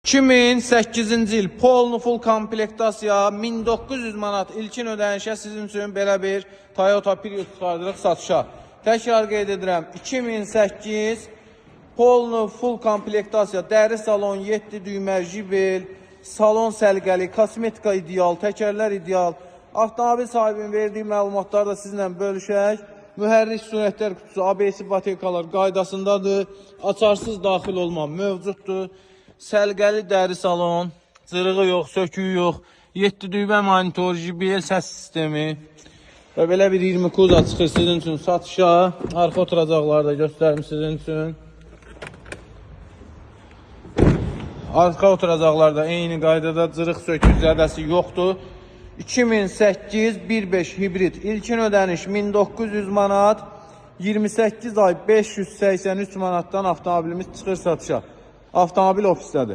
2008-ci il Polnu full komplektasiya 1900 manat ilkin ödənişə sizin üçün belə bir Toyota Prius çıxardırıq satışa. Təkrar qeyd edirəm, 2008 Polnu full komplektasiya, dəri salon, 7 düymə, jibel, salon səliqəli, kosmetika ideal, təkərlər ideal. Avtomobil sahibinin verdiyi məlumatları da sizinlə bölüşək. Mühərrik sürətlər kutusu, ABS batekalar qaydasındadır. Açarsız daxil olma mövcuddur. Səliqəli dəri salon, cırığı yox, söküyü yox. 7 düymə monitor, jibel səs sistemi. Və belə bir 20 kuza çıxır sizin üçün satışa. Arxa oturacaqları da göstərim sizin üçün. Arxa oturacaqlarda eyni qaydada cırıq sökük zədəsi yoxdur. 2008 1.5 hibrid ilkin ödəniş 1900 manat, 28 ay 583 manatdan avtomobilimiz çıxır satışa. Avtomobil ofisdədir.